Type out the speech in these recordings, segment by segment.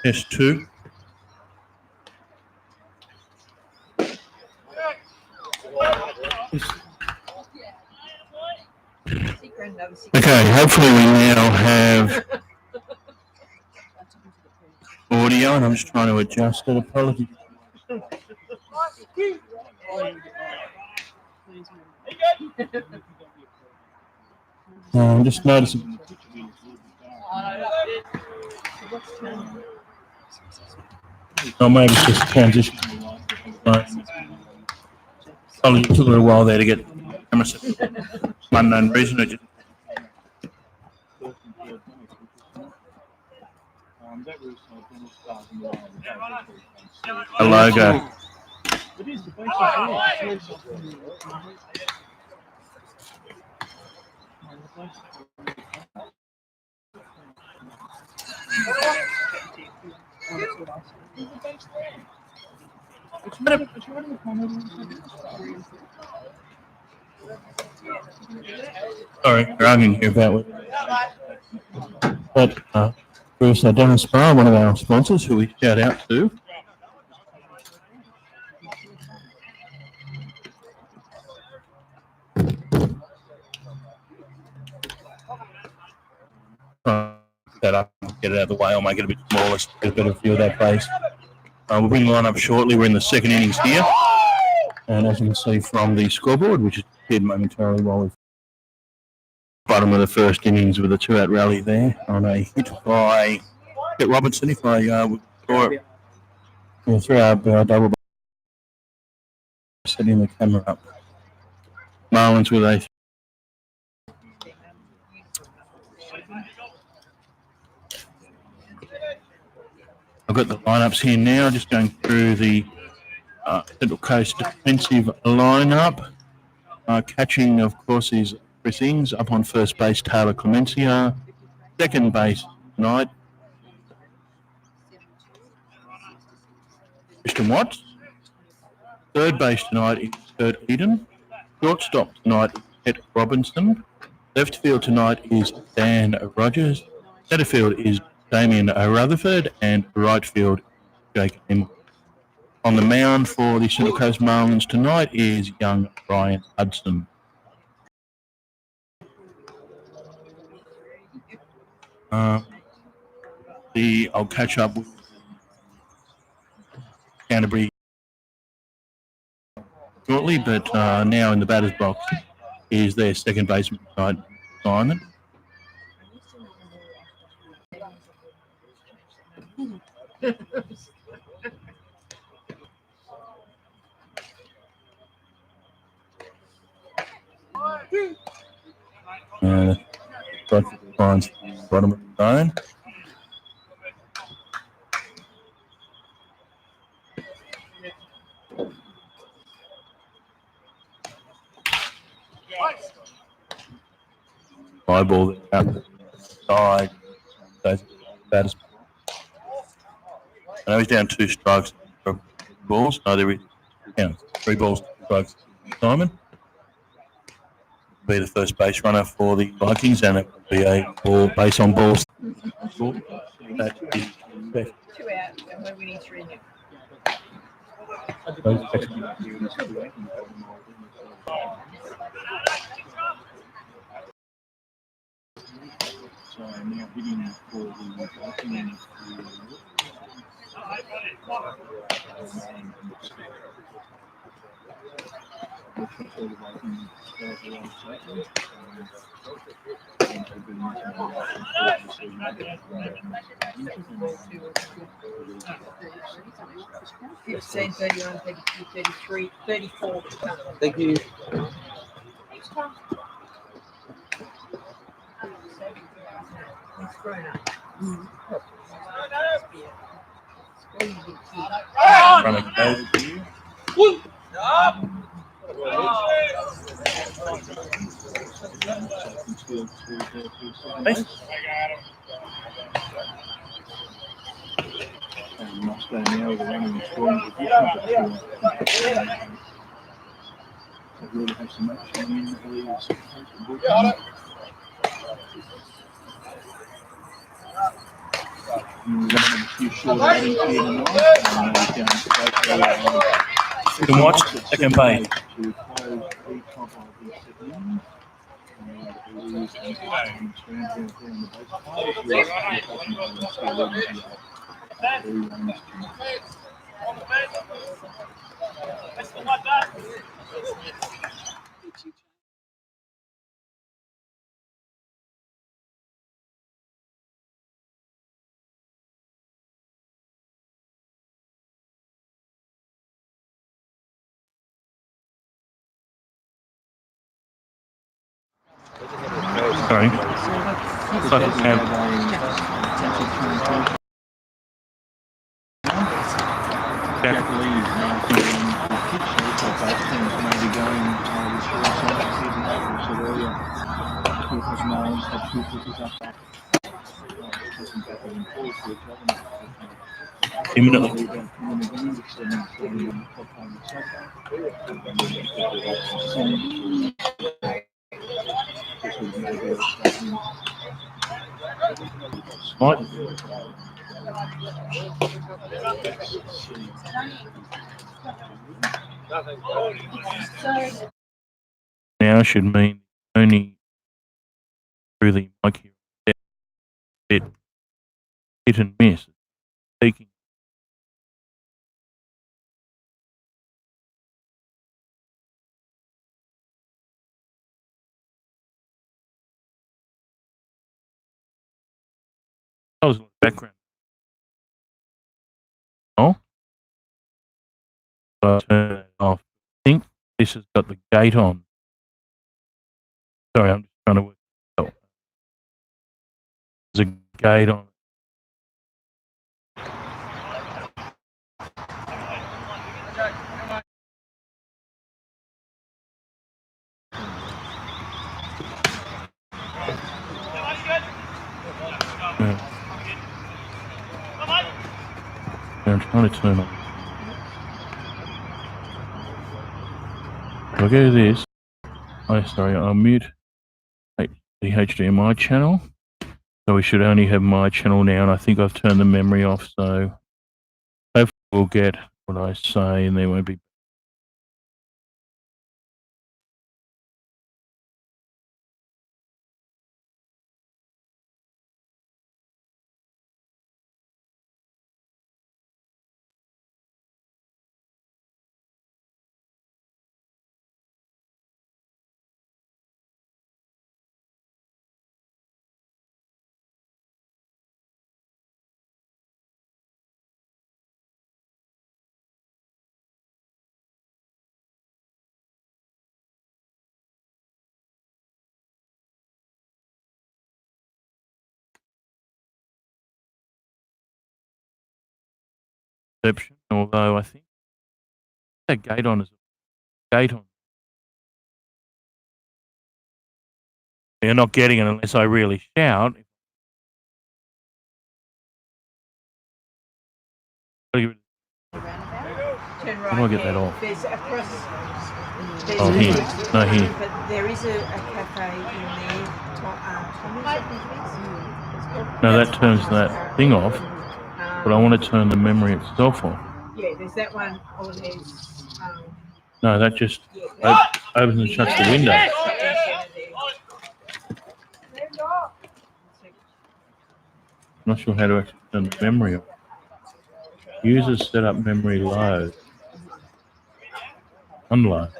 Test 2. Okay, hopefully we now have audio, and I'm just trying to adjust it. Apologies. I'm just noticing. Oh, maybe it's just transition. Probably took a little while there to get the camera set. Unknown reason. A logo. Sorry, we're arguing here about it. But Bruce Dennis Spa, one of our sponsors, who we shout out to. That up, get it out of the way. I'll make it a bit smaller, so get a better view of that place. We'll bring the line up shortly. We're in the second innings here. And as you can see from the scoreboard, which is appeared momentarily while we've bottom of the first innings with a 2-out rally there on a hit by Robinson. If I would throw it, throw out double, setting the camera up. Marlins with a I've got the lineups here now, just going through the Central Coast defensive lineup. Catching, of course, is Chris Ings. Up on first base, Taylor Clemencia. Second base tonight, Christian Watts. Third base tonight is Kurt Eden. Shortstop tonight is Ed Robinson. Left field tonight is Dan Rogers. Centre field is Damien Rutherford, and right field, Jake M. On the mound for the Central Coast Marlins tonight is young Brian Hudson. I'll catch up with Canterbury shortly, but now in the batter's box is their second baseman tonight, Simon. Finds bottom of the zone. High ball out the side. Batters. I know he's down 2 strikes for balls. No, there is 3 balls, 2 strikes. Simon be the first base runner for the Vikings, and it will be a base on balls. That is 2 out, and we're winning 3 now. So now hitting for the Vikings. Fifteen, 31, 32, 33, 34. Thank you. It's grown up. running out here. Moscow now with a running scores addition to so really have some action in the leagues. We're going to have a few short outings here tonight. You can watch second base. To close the top of the second inning. Sorry. Jack Lee is now feeling the pitch there, so both teams may be going this short side season, as we said earlier. Two of us Marlins had two pitches up back. Pressing back and forth to each other. Imminently. Smart. Now should mean only really Mikey bit hit and miss. Speaking. That was in the background. Oh, so I turned it off. I think this has got the gate on. Sorry, I'm just trying to work it out. There's a gate on. I'm trying to turn on. I'll go to this. Oh, sorry, I'll mute the HDMI channel. So we should only have my channel now, and I think I've turned the memory off, so hopefully we'll get what I say and there won't be perception, although I think that gate on is a gate on. You're not getting it unless I really shout. Turn How right do I get that there. off? There's across. Oh, here. No, here. But there is a cafe in there. Tommy's, I think it is. No, that turns that thing off, but I want to turn the memory itself off. Yeah, there's that one, or there's. No, that just opens and shuts the window. I'm not sure how to actually turn the memory off. User set up memory low. Unload.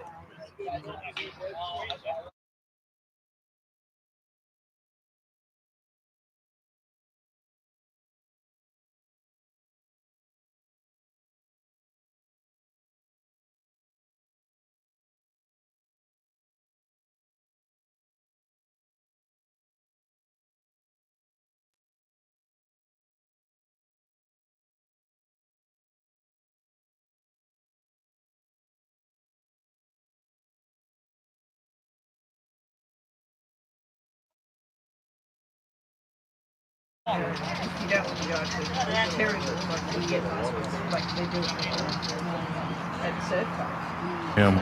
If you don't want to go to Terry looks like we did last week, like they do at Surf Park. Yeah.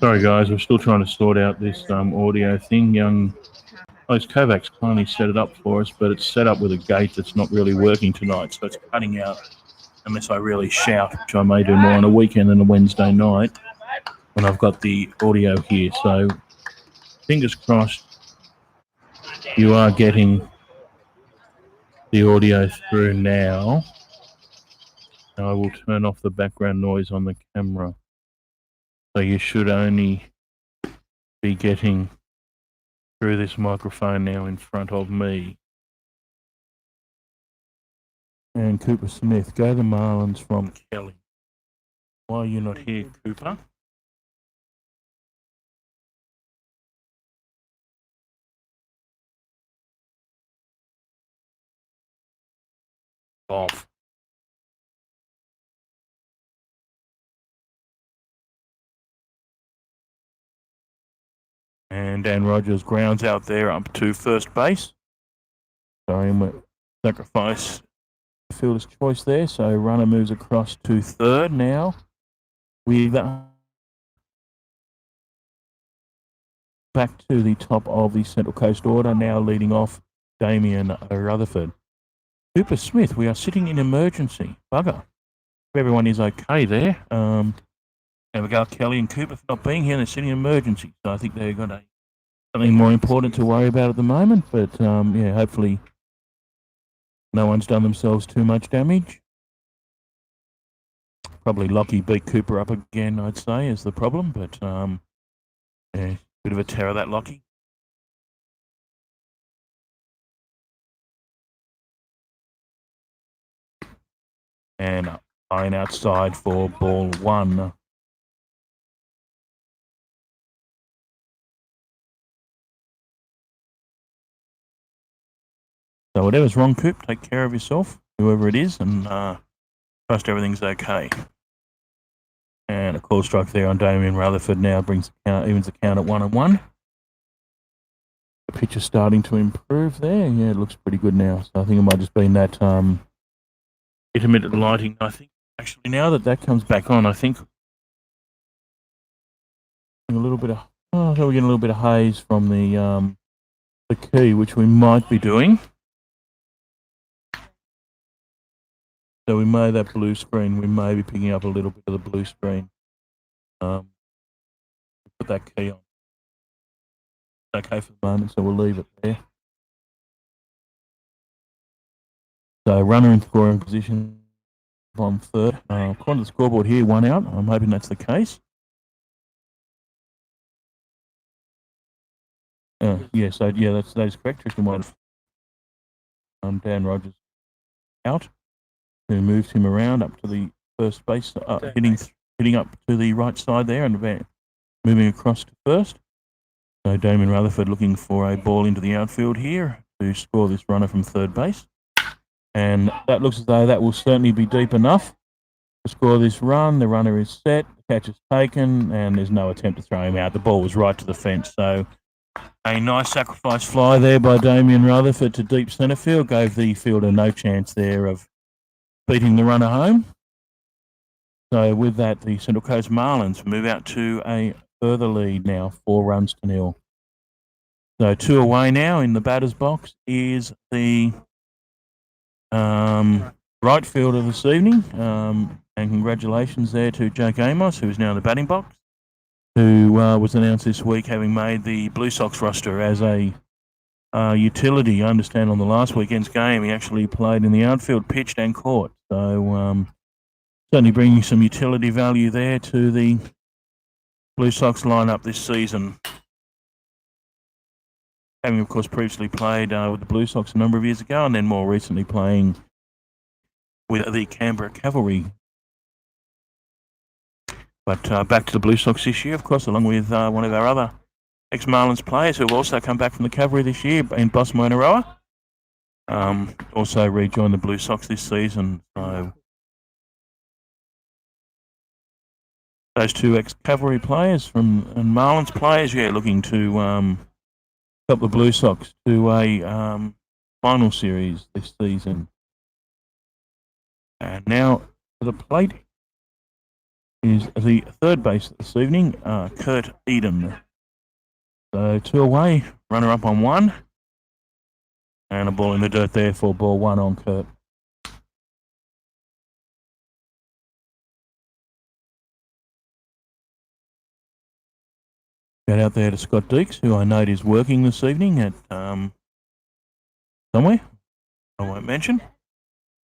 Sorry guys, we're still trying to sort out this audio thing. Kovac's kindly set it up for us, but it's set up with a gate that's not really working tonight, so it's cutting out unless I really shout, which I may do more on a weekend than a Wednesday night when I've got the audio here. So fingers crossed you are getting the audio through now. I will turn off the background noise on the camera. So you should only be getting through this microphone now in front of me. And Cooper Smith, go to Marlins from Kelly. Why are you not here, Cooper? Off. And Dan Rogers grounds out there up to first base. Sorry, sacrifice fielder's choice there. So runner moves across to third now. With back to the top of the Central Coast order, now leading off Damien Rutherford. Cooper Smith, we are sitting in emergency. Bugger. Everyone is okay there. There we go, Kelly and Cooper for not being here. They're sitting in emergency. So I think they've got something more important to worry about at the moment. But yeah, hopefully no one's done themselves too much damage. Probably Lockie beat Cooper up again, I'd say, is the problem. But yeah, bit of a terror, that Lockie. And line outside for ball one. So whatever's wrong, Coop, take care of yourself, whoever it is, and trust everything's okay. And a call strike there on Damien Rutherford now evens the count at 1-1. The pitch is starting to improve there. Yeah, it looks pretty good now. So I think it might just been that intermittent lighting. I think actually now that comes back on, I think a little bit of we're getting a little bit of haze from the key, which we might be doing. So we may that blue screen. We may be picking up a little bit of the blue screen. Put that key on. It's okay for the moment, so we'll leave it there. So runner in scoring position on third. According to the scoreboard here, 1 out. I'm hoping that's the case. Yeah, so yeah, that is correct. Tristan White. Dan Rogers out, who moves him around up to the first base, hitting up to the right side there and moving across to first. So Damien Rutherford looking for a ball into the outfield here to score this runner from third base. And that looks as though that will certainly be deep enough to score this run. The runner is set, the catch is taken, and there's no attempt to throw him out. The ball was right to the fence. So a nice sacrifice fly there by Damien Rutherford to deep centre field. Gave the fielder no chance there of beating the runner home. So with that, the Central Coast Marlins move out to a further lead now, 4-0. So 2 away now in the batter's box is the right fielder this evening. And congratulations there to Jake Amos, who is now in the batting box, who was announced this week having made the Blue Sox roster as a utility. I understand on the last weekend's game he actually played in the outfield, pitched and caught. So certainly bringing some utility value there to the Blue Sox lineup this season. Having, of course, previously played with the Blue Sox a number of years ago and then more recently playing with the Canberra Cavalry. But back to the Blue Sox this year, of course, along with one of our other ex-Marlins players who have also come back from the Cavalry this year in Boss Monaroa. Also rejoined the Blue Sox this season. So those two ex-Cavalry players and Marlins players, looking to help the Blue Sox to a final series this season. And now for the plate is the third base this evening, Kurt Eden. So 2 away, runner up on 1. And a ball in the dirt there for ball 1 on Kurt. Shout out there to Scott Deeks, who I note is working this evening at somewhere I won't mention.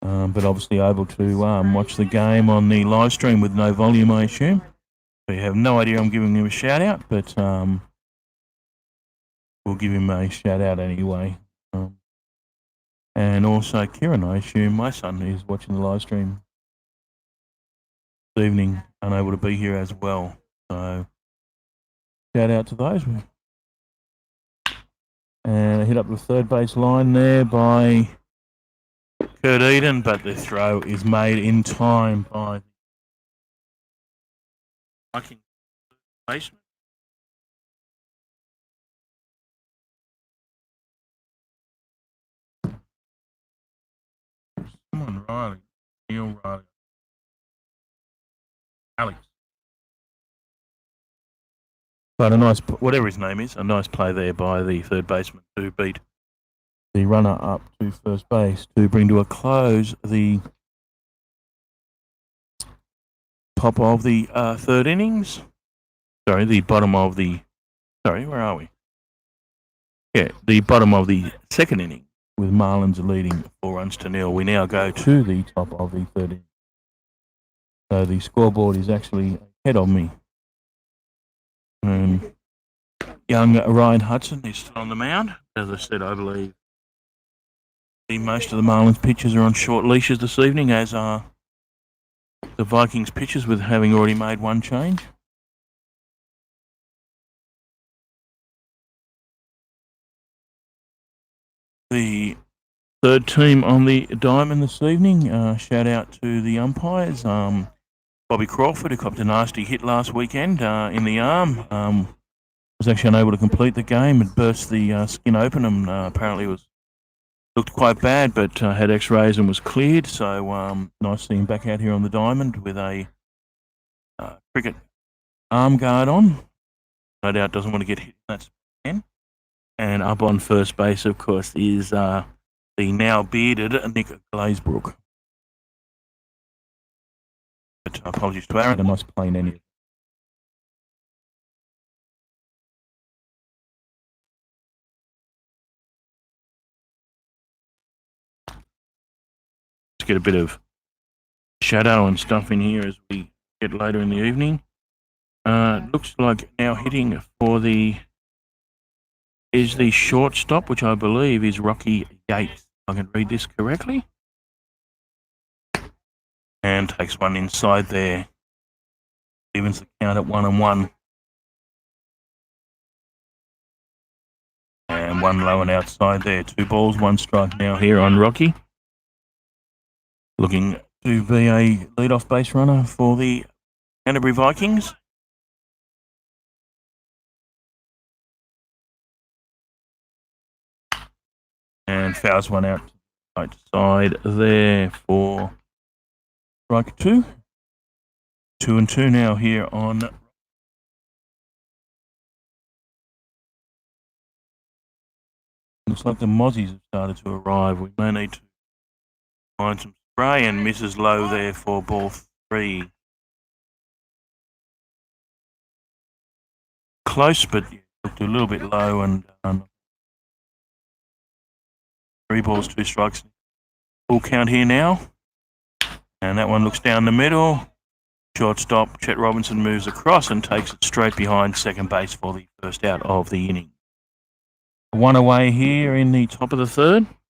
But obviously able to watch the game on the live stream with no volume, I assume. So you have no idea I'm giving him a shout out, but we'll give him a shout out anyway. And also Kieran, I assume my son is watching the live stream this evening, unable to be here as well. So shout out to those. And I hit up the third base line there by Kurt Eden, but the throw is made in time by the Vikings baseman. Come on, Riley. Neil Riley. Alex. But a nice, whatever his name is, a nice play there by the third baseman to beat the runner up to first base to bring to a close the top of the third innings. Sorry, the bottom of the. Sorry, where are we? Yeah, the bottom of the second inning with Marlins leading 4-0. We now go to the top of the third inning. So the scoreboard is actually ahead of me. Young Ryan Hudson is still on the mound. As I said, I believe most of the Marlins pitchers are on short leashes this evening, as are the Vikings pitchers, with having already made one change. The third team on the diamond this evening, shout out to the umpires. Bobby Crawford, who copped a nasty hit last weekend in the arm, was actually unable to complete the game. It burst the skin open and apparently looked quite bad, but had x-rays and was cleared. So nice seeing him back out here on the diamond with a cricket arm guard on. No doubt doesn't want to get hit in that spot. And up on first base, of course, is the now bearded Nick Glazebrook. But apologies to Aaron, a nice plain ending. Get a bit of shadow and stuff in here as we get later in the evening. Looks like now hitting for the shortstop, which I believe is Rocky Yates. If I can read this correctly. And takes one inside there. Evens the count at 1-1. And one low and outside there. 2 balls, 1 strike now here on Rocky. Looking to be a leadoff base runner for the Canterbury Vikings. And fouls one out to the right side there for strike 2. 2-2 now here on. Looks like the Mozzies have started to arrive. We may need to find some spray, and misses low there for ball 3. Close, but looked a little bit low, and 3 balls, 2 strikes. Full count here now. And that one looks down the middle. Shortstop, Chet Robinson moves across and takes it straight behind second base for the first out of the inning. 1 away here in the top of the third.